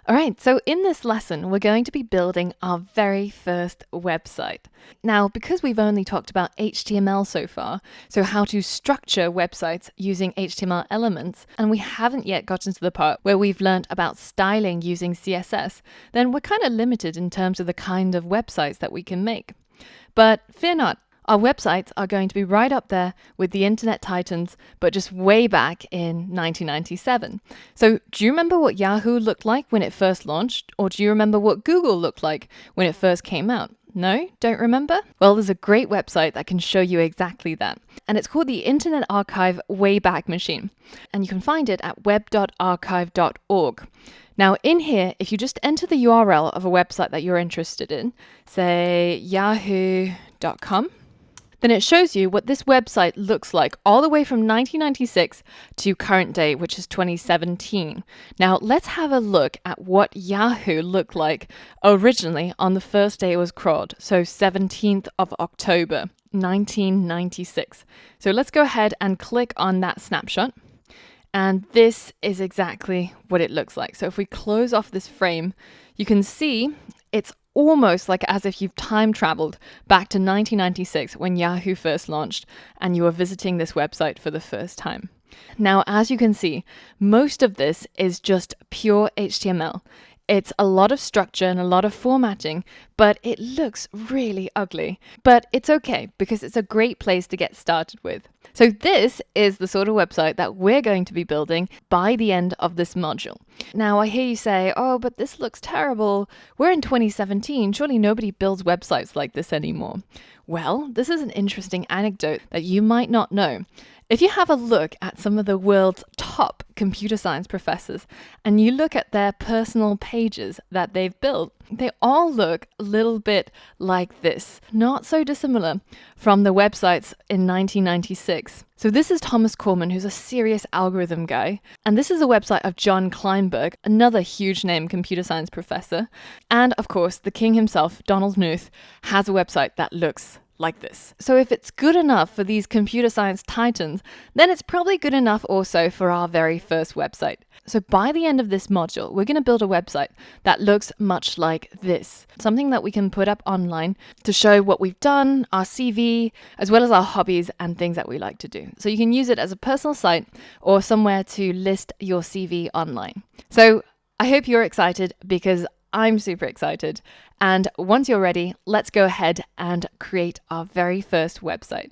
All right, so in this lesson, we're going to be building our very first website. Now, because we've only talked about HTML so far, so how to structure websites using HTML elements, and we haven't yet gotten to the part where we've learned about styling using CSS, then we're kind of limited in terms of the kind of websites that we can make. But fear not. Our websites are going to be right up there with the internet titans, but just way back in 1997. So do you remember what Yahoo looked like when it first launched? Or do you remember what Google looked like when it first came out? No? Don't remember? Well, there's a great website that can show you exactly that. And it's called the Internet Archive Wayback Machine. And you can find it at web.archive.org. Now in here, if you just enter the URL of a website that you're interested in, say yahoo.com, then it shows you what this website looks like all the way from 1996 to current day, which is 2017. Now let's have a look at what Yahoo looked like originally on the first day it was crawled, so 17th of October, 1996. So let's go ahead and click on that snapshot. And this is exactly what it looks like. So if we close off this frame, you can see it's almost like as if you've time traveled back to 1996 when Yahoo first launched and you were visiting this website for the first time. Now, as you can see, most of this is just pure HTML. It's a lot of structure and a lot of formatting, but it looks really ugly. But it's okay because it's a great place to get started with. So this is the sort of website that we're going to be building by the end of this module. Now I hear you say, oh, but this looks terrible. We're in 2017. Surely nobody builds websites like this anymore. Well, this is an interesting anecdote that you might not know. If you have a look at some of the world's top computer science professors and you look at their personal pages that they've built, they all look a little bit like this, not so dissimilar from the websites in 1996. So this is Thomas Corman, who's a serious algorithm guy. And this is a website of John Kleinberg, another huge name computer science professor. And of course, the king himself, Donald Knuth, has a website that looks like this. So if it's good enough for these computer science titans, then it's probably good enough also for our very first website. So by the end of this module, we're going to build a website that looks much like this. Something that we can put up online to show what we've done, our CV, as well as our hobbies and things that we like to do. So you can use it as a personal site or somewhere to list your CV online. So I hope you're excited because I'm super excited. And once you're ready, let's go ahead and create our very first website.